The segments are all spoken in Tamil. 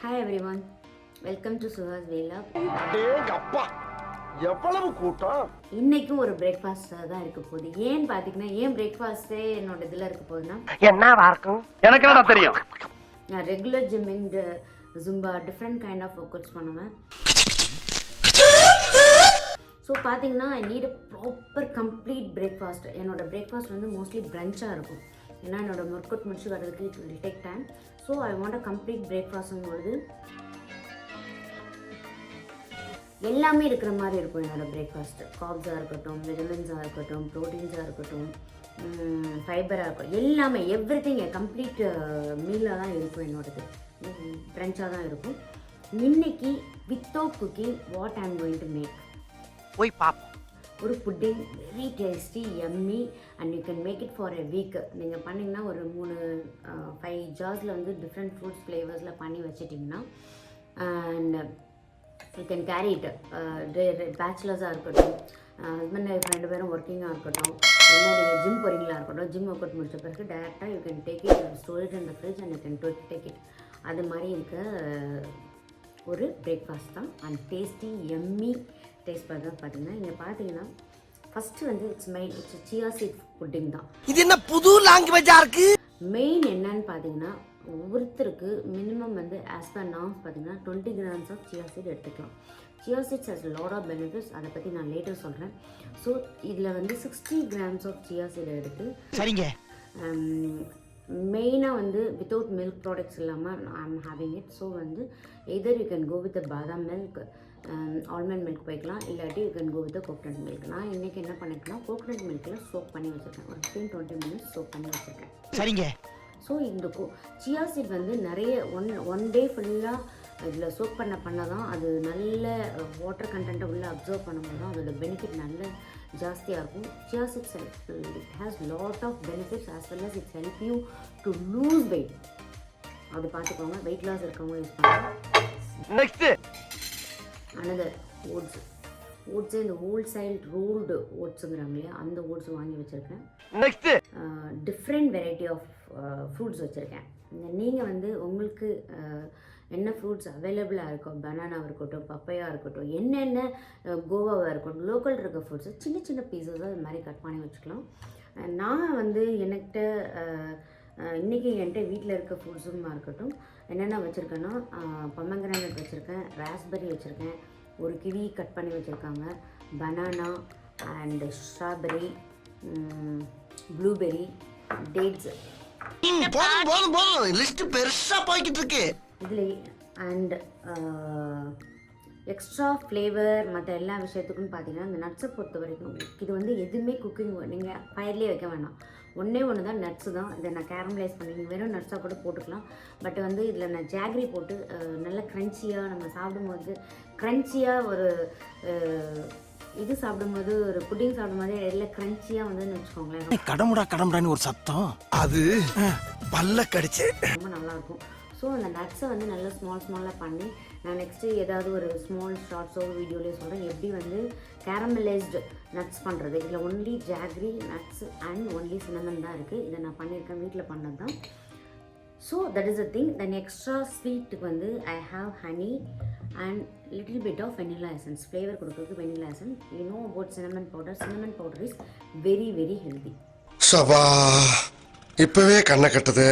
Hi everyone, welcome to Suhaa's Vlog. அப்பா எவ்வளவு கூட்டம். இன்னைக்கும் ஒரு பிரேக்ஃபாஸ்ட் தான் இருக்க போகுது. ஏன் பாத்தீங்கன்னா ஏன் பிரேக்ஃபாஸ்டே என்னோட இதுல இருக்க போகுதுன்னா என்னவா இருக்கும் எனக்கு என்ன தெரியும். நான் regular gymming Zumba different kind of workouts பண்ணுவேன். ஸோ பார்த்தீங்கன்னா I need a proper complete breakfast. என்னோட பிரேக்ஃபாஸ்ட் வந்து மோஸ்ட்லி பிரஞ்சாக இருக்கும். ஏன்னா என்னோட ஒர்க் அவுட் முடிச்சு வர்றதுக்கு it will take time. So I want a complete பிரேக்ஃபாஸ்ட்ங்கும்பொழுது எல்லாமே இருக்கிற மாதிரி இருக்கும் என்னோடய பிரேக்ஃபாஸ்ட்டு. கார்ப்ஸாக இருக்கட்டும், விட்டமின்ஸாக இருக்கட்டும், ப்ரோட்டீன்ஸாக இருக்கட்டும், ஃபைபராக இருக்கட்டும், எல்லாமே எவ்ரிதிங் கம்ப்ளீட் மீலாக தான் இருக்கும். என்னோடது பிரஞ்சாக தான் இருக்கும். இன்னைக்கு without cooking what I am going to make போய் பார்ப்போம். ஒரு pudding very tasty yummy and you can make it for a week. நீங்கள் பண்ணிங்கன்னா ஒரு 5 ஜார்ஸில் வந்து டிஃப்ரெண்ட் ஃப்ரூட்ஸ் ஃப்ளேவர்ஸில் பண்ணி வச்சிட்டிங்கன்னா and you can carry it. பேச்சுலர்ஸாக இருக்கட்டும், ஹஸ்பண்ட் ஒய்ஃப் 2 பேரும் ஒர்க்கிங்காக இருக்கட்டும், இல்லை நீங்கள் ஜிம் போகிறீங்களா இருக்கட்டும், ஜிம் ஒர்க் அவுட் முடிச்ச பிறகு டேரெக்டாக you can take it, store it in the fridge and you can take it. அது மாதிரி இருக்க ஒரு பிரேக்ஃபாஸ்ட் தான் அண்ட் டேஸ்டி எம்மி டேஸ்ட் பண்ணுறது. பார்த்தீங்கன்னா இங்கே பார்த்தீங்கன்னா ஃபஸ்ட்டு வந்து இட்ஸ் சியா சீட் புட்டிங் தான். இது என்ன புது லாங்குவேஜாக இருக்குது. மெயின் என்னன்னு பார்த்தீங்கன்னா ஒவ்வொருத்தருக்கு மினிமம் வந்து ஆஸ் பர் நார்ம்ஸ் பார்த்தீங்கன்னா 20 grams ஆஃப் சியா சீட் எடுத்துக்கலாம். Chia seeds has lot of benefits, அதை பற்றி நான் லேட்டர் சொல்கிறேன். ஸோ இதில் வந்து 60 grams ஆஃப் சியா சீட் எடுத்து சரிங்க. மெயினாக வந்து வித்தவுட் மில்க் ப்ராடக்ட்ஸ் இல்லாமல் I am having it. So வந்து either you can go with பாதாம் மில்க், ஆல்மண்ட் மில்க் போய்க்கலாம், இல்லாட்டி you can go with coconut milk. நான் இன்றைக்கி என்ன பண்ணிக்கலாம், கோகனட் மில்கில் சோப் பண்ணி வச்சுருக்கேன். ஒரு 15-20 minutes சோப் பண்ணி வச்சுருக்கேன். சரிங்க. ஸோ இந்த சியா சீட் வந்து நிறைய ஒன் டே ஃபுல்லாக இதில் சோப் பண்ண தான் அது நல்ல வாட்டர் கண்டென்ட்டை உள்ளே அப்சர்வ் பண்ணும்போது தான் அதோட பெனிஃபிட் நல்ல ஜாஸ்தியாக இருக்கும். Chia seeds it has lot of benefits as well as its help you to lose weight. அப்படி பார்த்துக்கோங்க, வெயிட் லாஸ் இருக்கவங்க யூஸ் பண்ணுவாங்க. நெக்ஸ்ட் அனதர் ஓட்ஸு இந்த ஹோல் சைல்ட் ரோல்டு ஓட்ஸுங்கிறாங்க இல்லையா, அந்த ஓட்ஸ் வாங்கி வச்சுருக்கேன். Next different variety of fruits வச்சுருக்கேன். நீங்கள் வந்து உங்களுக்கு என்ன ஃப்ரூட்ஸ் அவைலபிளாக இருக்கும், பனானாவாக இருக்கட்டும், பப்பையாக இருக்கட்டும், என்னென்ன கோவாவாக இருக்கட்டும், லோக்கல் இருக்க ஃப்ரூட்ஸை சின்ன சின்ன பீசஸாக இது மாதிரி கட் பண்ணி வச்சுக்கலாம். நான் வந்து என்கிட்ட இன்றைக்கி என்கிட்ட வீட்டில் இருக்க ஃப்ரூட்ஸுமா இருக்கட்டும் என்னென்ன வச்சுருக்கேன்னா பொமக்ரானட் வச்சுருக்கேன், ராஸ்பெர்ரி வச்சுருக்கேன், ஒரு கிவி கட் பண்ணி வச்சுருக்காங்க, banana and strawberry, blueberry, dates. போதும் லிஸ்ட் பெருசா போய்கிட்டு இருக்கு இதில் அண்ட் எக்ஸ்ட்ரா ஃப்ளேவர் மற்ற எல்லா விஷயத்துக்கும் பார்த்தீங்கன்னா இந்த நட்ஸை பொறுத்த வரைக்கும் இது வந்து எதுவுமே குக்கிங் நீங்கள் ஃபயர்லேயே வைக்க வேணாம். ஒன்று தான் நட்ஸு தான். இதை நான் கேரமலைஸ் பண்ணி நீங்கள் வெறும் நட்ஸாக கூட போட்டுக்கலாம். பட் வந்து இதில் நான் ஜாகரி போட்டு நல்ல க்ரன்ச்சியாக நம்ம சாப்பிடும்போது க்ரன்ச்சியாக ஒரு இது சாப்பிடும்போது ஒரு புட்டிங் சாப்பிடும்போது எல்லாம் க்ரன்ச்சியாக வந்துன்னு வச்சுக்கோங்களேன். கடமுடான்னு ஒரு சத்தம், அது பல்ல கடிச்சு ரொம்ப நல்லாயிருக்கும். ஸோ அந்த நட்ஸை வந்து நல்லா ஸ்மாலாக பண்ணி நான் நெக்ஸ்ட்டு ஏதாவது ஒரு ஸ்மால் ஷார்ட்ஸோ வீடியோலேயே சொல்கிறேன் எப்படி வந்து கேரமலைஸ்டு நட்ஸ் பண்ணுறது. இதில் only jaggery nuts and only cinnamon தான் இருக்குது. இதை நான் பண்ணியிருக்கேன், வீட்டில் பண்ணது தான். So that is a thing. Then extra ஸ்வீட்டுக்கு வந்து I have honey and little bit of vanilla essence. Flavour கொடுக்குறதுக்கு vanilla essence. You know about cinnamon powder. Cinnamon powder is very very healthy. சபா இப்பவே கண்ணை கட்டுது.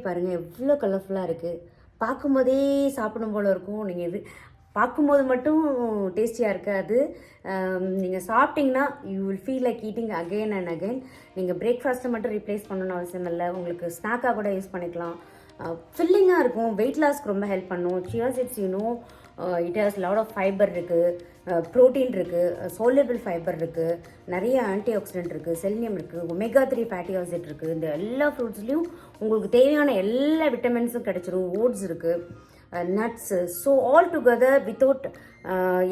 பாருங்கள் எவ்வளோ கலர்ஃபுல்லாக இருக்குது. பார்க்கும்போதே சாப்பிடும் போல் இருக்கும். நீங்கள் இது பார்க்கும்போது மட்டும் டேஸ்டியாக இருக்காது. நீங்கள் சாப்பிட்டிங்கன்னா you will feel like eating again and again. நீங்கள் பிரேக்ஃபாஸ்ட்டை மட்டும் ரீப்ளேஸ் பண்ணணும்னு அவசியம் இல்லை. உங்களுக்கு ஸ்நாக்காக கூட யூஸ் பண்ணிக்கலாம். ஃபில்லிங்காக இருக்கும். வெயிட் லாஸ்க்கு ரொம்ப ஹெல்ப் பண்ணும். Chia seeds it has lot of fiber இருக்குது, ப்ரோட்டீன் இருக்குது, சோலபிள் ஃபைபர் இருக்குது, நிறைய ஆன்டி ஆக்சிடென்ட் இருக்குது, செலினியம் இருக்குது, ஒமேகா 3 ஃபேட்டி ஆசிட் இருக்குது. இந்த எல்லா ஃப்ரூட்ஸ்லேயும் உங்களுக்கு தேவையான எல்லா விட்டமின்ஸும் கிடைச்சிரும். ஓட்ஸ் இருக்குது, nuts. So all together without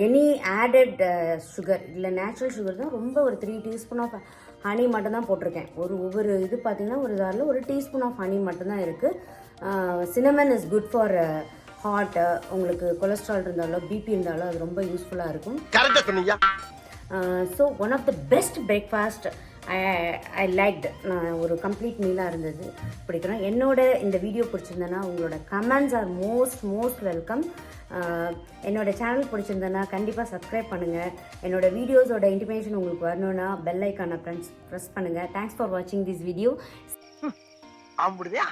any added sugar, இல்லை நேச்சுரல் சுகர் தான். ரொம்ப ஒரு 3 டீஸ்பூன் ஆஃப் ஹனி மட்டும்தான் போட்டிருக்கேன். ஒவ்வொரு இது பார்த்தீங்கன்னா ஒரு இதில் 1 டீஸ்பூன் ஆஃப் ஹனி மட்டும்தான் இருக்குது. Cinnamon is good for heart. உங்களுக்கு கொலஸ்ட்ரால் இருந்தாலும் பிபி இருந்தாலும் அது ரொம்ப யூஸ்ஃபுல்லாக இருக்கும். கரெக்டா சொன்னீங்க. So one of the best breakfast I liked. ஒரு கம்ப்ளீட் மீலாக இருந்தது, பிடிக்கிறோம். என்னோட இந்த வீடியோ பிடிச்சிருந்தேன்னா உங்களோட கமெண்ட்ஸ் ஆர் மோஸ்ட் வெல்கம். என்னோட சேனல் பிடிச்சிருந்தேன்னா கண்டிப்பாக சப்ஸ்கிரைப் பண்ணுங்கள். என்னோட வீடியோஸோட இன்டிமேஷன் உங்களுக்கு வரணுன்னா பெல் ஐக்கானை ப்ரெஸ் பண்ணுங்கள். தேங்க்ஸ் ஃபார் வாட்சிங் திஸ் வீடியோ. அப்படியா?